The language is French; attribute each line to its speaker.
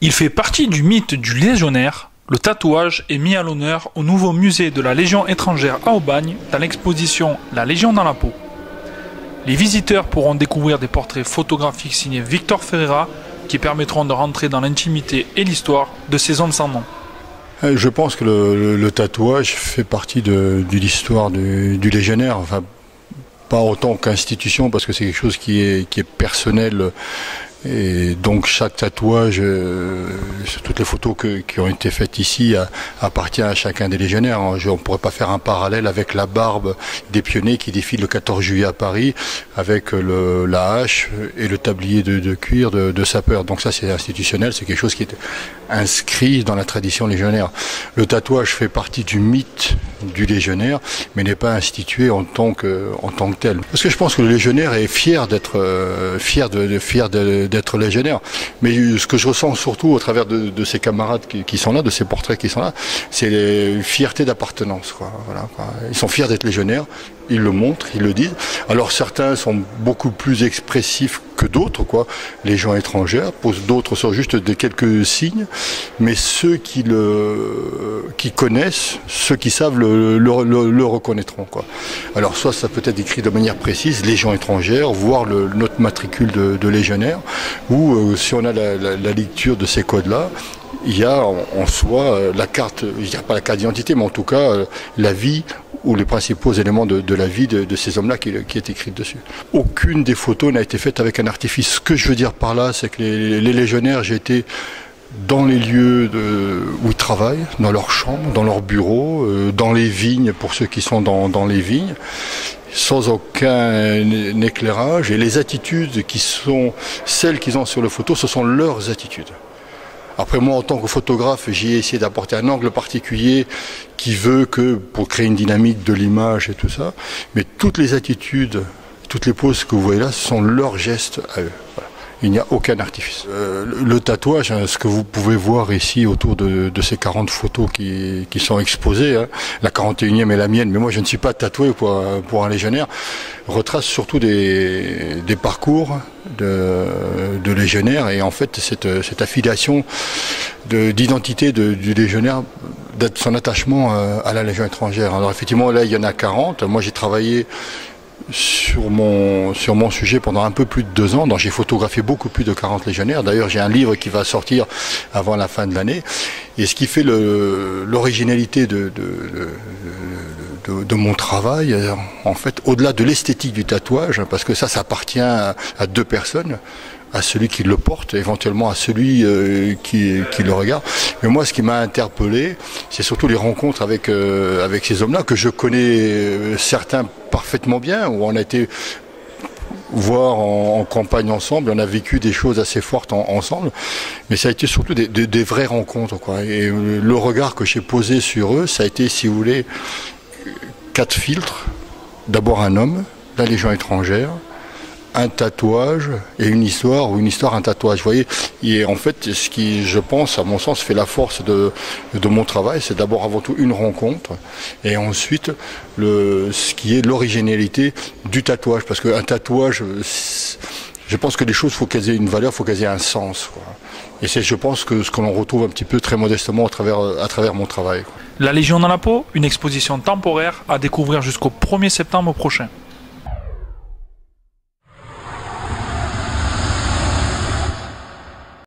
Speaker 1: Il fait partie du mythe du légionnaire. Le tatouage est mis à l'honneur au nouveau musée de la Légion étrangère à Aubagne dans l'exposition La Légion dans la peau. Les visiteurs pourront découvrir des portraits photographiques signés Victor Ferreira qui permettront de rentrer dans l'intimité et l'histoire de ces hommes sans nom.
Speaker 2: Je pense que le tatouage fait partie de l'histoire du légionnaire. Enfin, pas autant qu'institution parce que c'est quelque chose qui est personnel. Et donc chaque tatouage, toutes les photos qui ont été faites ici appartient à chacun des légionnaires. On ne pourrait pas faire un parallèle avec la barbe des pionniers qui défilent le 14 juillet à Paris avec la hache et le tablier de cuir de sapeur. Donc ça c'est institutionnel, c'est quelque chose qui est inscrit dans la tradition légionnaire. Le tatouage fait partie du mythe du légionnaire mais n'est pas institué en tant que tel. Parce que je pense que le légionnaire est fier d'être d'être légionnaire. Mais ce que je ressens surtout au travers de ces camarades qui sont là, de ces portraits qui sont là, c'est la fierté d'appartenance. Voilà, quoi. Ils sont fiers d'être légionnaires, ils le montrent, ils le disent. Alors certains sont beaucoup plus expressifs que d'autres, Légion étrangère, d'autres sont juste des quelques signes, mais ceux qui connaissent, ceux qui savent le reconnaîtront, Alors soit ça peut être écrit de manière précise, Légion étrangère, voire notre matricule de légionnaire, ou si on a la lecture de ces codes-là, il y a en soi la carte, je dirais pas la carte d'identité, mais en tout cas la vie ou les principaux éléments de la vie de ces hommes-là qui est écrite dessus. Aucune des photos n'a été faite avec un artifice. Ce que je veux dire par là, c'est que les légionnaires, j'ai été dans les lieux où ils travaillent, dans leurs chambres, dans leurs bureaux, dans les vignes pour ceux qui sont dans les vignes, sans aucun éclairage. Et les attitudes qui sont celles qu'ils ont sur les photos, ce sont leurs attitudes. Après moi, en tant que photographe, j'ai essayé d'apporter un angle particulier qui veut que, pour créer une dynamique de l'image et tout ça, mais toutes les attitudes, toutes les poses que vous voyez là, ce sont leurs gestes à eux. Voilà. Il n'y a aucun artifice. Le tatouage, ce que vous pouvez voir ici autour de ces 40 photos qui sont exposées, la 41e est la mienne, mais moi je ne suis pas tatoué pour un légionnaire, retrace surtout des parcours de légionnaires et en fait cette affiliation d'identité du légionnaire, de son attachement à la Légion étrangère. Alors effectivement là il y en a 40, moi j'ai travaillé sur mon sujet pendant un peu plus de 2 ans, donc j'ai photographié beaucoup plus de 40 légionnaires. D'ailleurs j'ai un livre qui va sortir avant la fin de l'année. Et ce qui fait l'originalité de mon travail, en fait, au-delà de l'esthétique du tatouage, parce que ça appartient à 2 personnes, à celui qui le porte, éventuellement à celui qui le regarde. Mais moi, ce qui m'a interpellé, c'est surtout les rencontres avec ces hommes-là, que je connais certains parfaitement bien, où on a été voir en campagne ensemble, on a vécu des choses assez fortes ensemble, mais ça a été surtout des vraies rencontres, Et le regard que j'ai posé sur eux, ça a été, si vous voulez, 4 filtres. D'abord un homme, la Légion étrangère, un tatouage et une histoire, ou une histoire, un tatouage. Vous voyez, et en fait, ce qui, je pense, à mon sens, fait la force de mon travail, c'est d'abord avant tout une rencontre, et ensuite ce qui est l'originalité du tatouage, parce qu'un tatouage, je pense que les choses, faut qu'elles aient une valeur, faut qu'elles aient un sens, Et c'est, je pense, que ce que l'on retrouve un petit peu très modestement à travers mon travail.
Speaker 1: La Légion dans la peau, une exposition temporaire à découvrir jusqu'au 1er septembre prochain.